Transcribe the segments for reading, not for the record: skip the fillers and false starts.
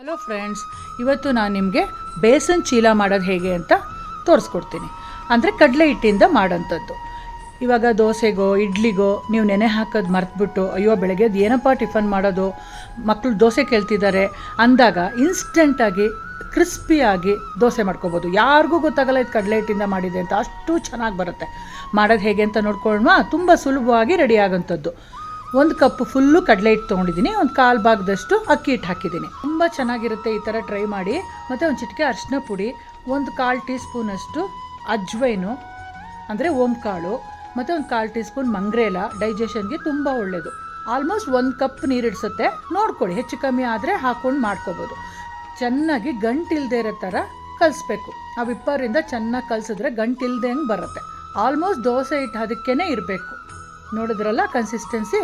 Hello friends, ಇವತ್ತು ನಾನು ನಿಮಗೆ ಬೇಸನ್ ಚೀಲ ಮಾಡೋದು ಹೇಗೆ ಅಂತ ತೋರಿಸ್ಕೊಡ್ತೀನಿ. ಅಂದರೆ ಕಡಲೆ ಹಿಟ್ಟಿಂದ ಮಾಡೋಂಥದ್ದು. ಇವಾಗ ದೋಸೆಗೋ ಇಡ್ಲಿಗೋ ನೀವು ನೆನೆ ಹಾಕೋದು ಮರೆತುಬಿಟ್ಟು ಅಯ್ಯೋ ಬೆಳಗ್ಗೆದು ಏನಪ್ಪ ಟಿಫನ್ ಮಾಡೋದು, ಮಕ್ಕಳು ದೋಸೆ ಕೇಳ್ತಿದ್ದಾರೆ ಅಂದಾಗ ಇನ್ಸ್ಟೆಂಟಾಗಿ ಕ್ರಿಸ್ಪಿಯಾಗಿ ದೋಸೆ ಮಾಡ್ಕೋಬೋದು. ಯಾರಿಗೂ ಗೊತ್ತಾಗಲ್ಲ ಇದು ಕಡಲೆ ಹಿಟ್ಟಿಂದ ಮಾಡಿದೆ ಅಂತ, ಅಷ್ಟು ಚೆನ್ನಾಗಿ ಬರುತ್ತೆ. ಮಾಡೋದು ಹೇಗೆ ಅಂತ ನೋಡ್ಕೊಳ್ಳೋಣ. ತುಂಬ ಸುಲಭವಾಗಿ ರೆಡಿ ಆಗೋಂಥದ್ದು. 1 ಕಪ್ ಫುಲ್ಲು ಕಡಲೆ ಹಿಟ್ಟು ತೊಗೊಂಡಿದ್ದೀನಿ, ಒಂದು 1/4 ಭಾಗದಷ್ಟು ಅಕ್ಕಿ ಹಿಟ್ಟು ಹಾಕಿದ್ದೀನಿ. ತುಂಬ ಚೆನ್ನಾಗಿರುತ್ತೆ, ಈ ಥರ ಟ್ರೈ ಮಾಡಿ. ಮತ್ತು ಒಂದು ಚಿಟಿಕೆ ಅರಿಶಿನ ಪುಡಿ, 1/4 ಟೀ ಸ್ಪೂನಷ್ಟು ಅಜ್ವೈನು ಅಂದರೆ ಓಂಕಾಳು, ಮತ್ತು ಒಂದು 1/4 ಟೀ ಸ್ಪೂನ್ ಮಂಗ್ರೇಲ, ಡೈಜೆಷನ್ಗೆ ತುಂಬ ಒಳ್ಳೆಯದು. ಆಲ್ಮೋಸ್ಟ್ 1 ಕಪ್ ನೀರಿಡ್ಸುತ್ತೆ, ನೋಡ್ಕೊಳ್ಳಿ, ಹೆಚ್ಚು ಕಮ್ಮಿ ಆದರೆ ಹಾಕ್ಕೊಂಡು ಮಾಡ್ಕೋಬೋದು. ಚೆನ್ನಾಗಿ ಗಂಟಿಲ್ದೇ ಇರೋ ಥರ ಕಲಿಸ್ಬೇಕು. ಆ ವಿಪ್ಪರಿಂದ ಚೆನ್ನಾಗಿ ಕಲಿಸಿದ್ರೆ ಗಂಟಿಲ್ದೆ ಹಂಗೆ ಬರುತ್ತೆ. ಆಲ್ಮೋಸ್ಟ್ ದೋಸೆ ಹಿಟ್ಟು ಅದಕ್ಕೇ ಇರಬೇಕು. ನೋಡಿದ್ರಲ್ಲ ಕನ್ಸಿಸ್ಟೆನ್ಸಿ,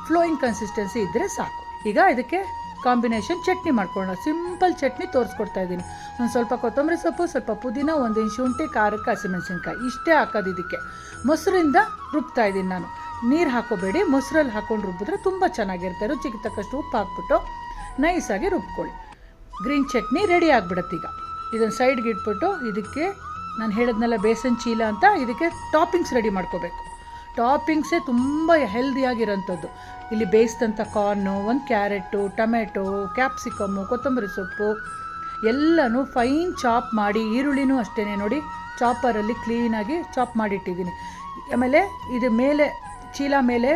ಫ್ಲೋಯಿಂಗ್ ಕನ್ಸಿಸ್ಟೆನ್ಸಿ ಇದ್ದರೆ ಸಾಕು. ಈಗ ಇದಕ್ಕೆ ಕಾಂಬಿನೇಷನ್ ಚಟ್ನಿ ಮಾಡ್ಕೊಳ್ಳೋಣ. ಸಿಂಪಲ್ ಚಟ್ನಿ ತೋರಿಸ್ಕೊಡ್ತಾ ಇದ್ದೀನಿ. ಒಂದು ಸ್ವಲ್ಪ ಕೊತ್ತಂಬರಿ ಸೊಪ್ಪು, ಸ್ವಲ್ಪ ಪುದೀನ, 1 ಇಂಚ್ ಶುಂಠಿ, ಖಾರಕ್ಕೆ ಹಸಿಮೆಣಸಿನ್ಕಾಯಿ, ಇಷ್ಟೇ ಹಾಕೋದು. ಇದಕ್ಕೆ ಮೊಸರಿಂದ ರುಬ್ತಾ ಇದ್ದೀನಿ ನಾನು. ನೀರು ಹಾಕೋಬೇಡಿ, ಮೊಸರಲ್ಲಿ ಹಾಕ್ಕೊಂಡು ರುಬ್ಬಿದ್ರೆ ತುಂಬ ಚೆನ್ನಾಗಿರುತ್ತೆ. ರುಚಿಗೆ ತಕ್ಕಷ್ಟು ಉಪ್ಪು ಹಾಕ್ಬಿಟ್ಟು ನೈಸಾಗಿ ರುಬ್ಕೊಳ್ಳಿ. ಗ್ರೀನ್ ಚಟ್ನಿ ರೆಡಿ ಆಗಿಬಿಡುತ್ತೆ. ಈಗ ಇದನ್ನು ಸೈಡ್ಗೆ ಇಟ್ಬಿಟ್ಟು ಇದಕ್ಕೆ ನಾನು ಹೇಳಿದ್ನೆಲ್ಲ ಬೇಸನ್ ಚೀಲ ಅಂತ, ಇದಕ್ಕೆ ಟಾಪಿಂಗ್ಸ್ ರೆಡಿ ಮಾಡ್ಕೋಬೇಕು. ಟಾಪಿಂಗ್ಸೇ ತುಂಬ ಹೆಲ್ದಿಯಾಗಿರೋಂಥದ್ದು. ಇಲ್ಲಿ ಬೇಯಿಸಿದಂಥ ಕಾರ್ನು, 1 ಕ್ಯಾರೆಟು, ಟೊಮೆಟೊ, ಕ್ಯಾಪ್ಸಿಕಮ್ಮು, ಕೊತ್ತಂಬರಿ ಸೊಪ್ಪು ಎಲ್ಲನೂ ಫೈನ್ ಚಾಪ್ ಮಾಡಿ, ಈರುಳ್ಳಿನೂ ಅಷ್ಟೇ ನೋಡಿ ಚಾಪರಲ್ಲಿ ಕ್ಲೀನಾಗಿ ಚಾಪ್ ಮಾಡಿಟ್ಟಿದ್ದೀನಿ. ಆಮೇಲೆ ಇದು ಮೇಲೆ ಚೀಲ ಮೇಲೆ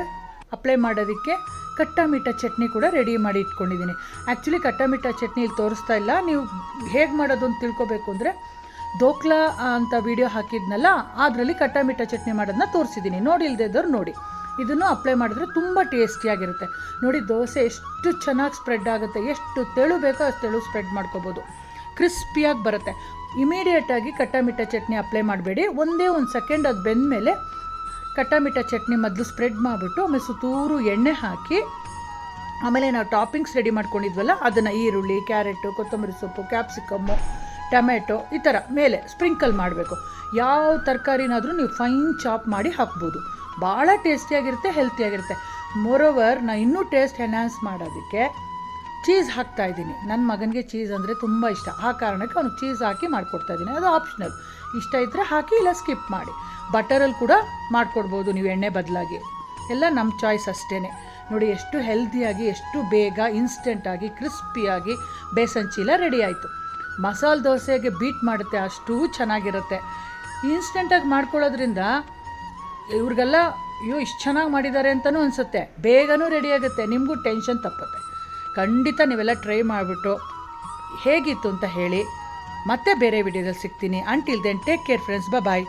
ಅಪ್ಲೈ ಮಾಡೋದಕ್ಕೆ ಕಟ್ಟಮಿಟ್ಟ ಚಟ್ನಿ ಕೂಡ ರೆಡಿ ಮಾಡಿ ಇಟ್ಕೊಂಡಿದ್ದೀನಿ. ಆ್ಯಕ್ಚುಲಿ ಕಟ್ಟಮಿಟ್ಟ ಚಟ್ನಿ ಇಲ್ಲಿ ತೋರಿಸ್ತಾ ಇಲ್ಲ. ನೀವು ಹೇಗೆ ಮಾಡೋದು ಅಂತ ತಿಳ್ಕೊಬೇಕು ಅಂದರೆ ದೋಕ್ಲಾ ಅಂತ ವಿಡಿಯೋ ಹಾಕಿದ್ನಲ್ಲ, ಅದರಲ್ಲಿ ಕಟ್ಟಮಿಟ್ಟ ಚಟ್ನಿ ಮಾಡೋದನ್ನ ತೋರಿಸಿದ್ದೀನಿ. ನೋಡಿ ಇಲ್ಲದಿದ್ದವ್ರು ನೋಡಿ. ಇದನ್ನು ಅಪ್ಲೈ ಮಾಡಿದ್ರೆ ತುಂಬ ಟೇಸ್ಟಿಯಾಗಿರುತ್ತೆ. ನೋಡಿ ದೋಸೆ ಎಷ್ಟು ಚೆನ್ನಾಗಿ ಸ್ಪ್ರೆಡ್ ಆಗುತ್ತೆ. ಎಷ್ಟು ತೆಳು ಬೇಕೋ ಅಷ್ಟು ತೆಳು ಸ್ಪ್ರೆಡ್ ಮಾಡ್ಕೋಬೋದು. ಕ್ರಿಸ್ಪಿಯಾಗಿ ಬರುತ್ತೆ. ಇಮಿಡಿಯೇಟಾಗಿ ಕಟ್ಟಮಿಟ್ಟ ಚಟ್ನಿ ಅಪ್ಲೈ ಮಾಡಬೇಡಿ. ಒಂದೇ 1 ಸೆಕೆಂಡ್ ಅದು ಬೆಂದ ಮೇಲೆ ಕಟ್ಟಮಿಟ್ಟ ಚಟ್ನಿ ಮೊದಲು ಸ್ಪ್ರೆಡ್ ಮಾಡಿಬಿಟ್ಟು ಆಮೇಲೆ ಸುತ್ತೂರು ಎಣ್ಣೆ ಹಾಕಿ, ಆಮೇಲೆ ನಾವು ಟಾಪಿಂಗ್ಸ್ ರೆಡಿ ಮಾಡ್ಕೊಂಡಿದ್ವಲ್ಲ ಅದನ್ನು ಈರುಳ್ಳಿ, ಕ್ಯಾರೆಟು, ಕೊತ್ತಂಬರಿ ಸೊಪ್ಪು, ಕ್ಯಾಪ್ಸಿಕಮ್ಮು, ಟೊಮೆಟೊ ಈ ಥರ ಮೇಲೆ ಸ್ಪ್ರಿಂಕಲ್ ಮಾಡಬೇಕು. ಯಾವ ತರಕಾರಿನಾದರೂ ನೀವು ಫೈನ್ ಚಾಪ್ ಮಾಡಿ ಹಾಕ್ಬೋದು. ಭಾಳ ಟೇಸ್ಟಿಯಾಗಿರುತ್ತೆ, ಹೆಲ್ತಿಯಾಗಿರುತ್ತೆ. ಮೋರೋವರ್ ನಾನು ಇನ್ನೂ ಟೇಸ್ಟ್ ಎನ್ಹಾನ್ಸ್ ಮಾಡೋದಕ್ಕೆ ಚೀಸ್ ಹಾಕ್ತಾಯಿದ್ದೀನಿ. ನನ್ನ ಮಗನಿಗೆ ಚೀಸ್ ಅಂದರೆ ತುಂಬ ಇಷ್ಟ. ಆ ಕಾರಣಕ್ಕೆ ಅವ್ನಿಗೆ ಚೀಸ್ ಹಾಕಿ ಮಾಡಿಕೊಡ್ತಾಯಿದ್ದೀನಿ. ಅದು ಆಪ್ಷನಲ್, ಇಷ್ಟ ಇದ್ದರೆ ಹಾಕಿ, ಇಲ್ಲ ಸ್ಕಿಪ್ ಮಾಡಿ. ಬಟರಲ್ಲಿ ಕೂಡ ಮಾಡಿಕೊಡ್ಬೋದು ನೀವು, ಎಣ್ಣೆ ಬದಲಾಗಿ. ಎಲ್ಲ ನಮ್ಮ ಚಾಯ್ಸ್ ಅಷ್ಟೇ. ನೋಡಿ ಎಷ್ಟು ಹೆಲ್ದಿಯಾಗಿ, ಎಷ್ಟು ಬೇಗ ಇನ್ಸ್ಟೆಂಟಾಗಿ ಕ್ರಿಸ್ಪಿಯಾಗಿ ಬೇಸನ್ ಚೀಲ ರೆಡಿ ಆಯಿತು. ಮಸಾಲೆ ದೋಸೆಗೆ ಬೀಟ್ ಮಾಡುತ್ತೆ, ಅಷ್ಟೂ ಚೆನ್ನಾಗಿರುತ್ತೆ. ಇನ್ಸ್ಟೆಂಟಾಗಿ ಮಾಡ್ಕೊಳ್ಳೋದ್ರಿಂದ ಇವ್ರಿಗೆಲ್ಲ ಅಯ್ಯೋ ಇಷ್ಟು ಚೆನ್ನಾಗಿ ಮಾಡಿದ್ದಾರೆ ಅಂತಲೂ ಅನಿಸುತ್ತೆ. ಬೇಗನೂ ರೆಡಿ ಆಗುತ್ತೆ, ನಿಮಗೂ ಟೆನ್ಷನ್ ತಪ್ಪುತ್ತೆ. ಖಂಡಿತ ನೀವೆಲ್ಲ ಟ್ರೈ ಮಾಡಿಬಿಟ್ಟು ಹೇಗಿತ್ತು ಅಂತ ಹೇಳಿ. ಮತ್ತೆ ಬೇರೆ ವಿಡಿಯೋದಲ್ಲಿ ಸಿಗ್ತೀನಿ. Until then take care friends, ಬಾಯ್.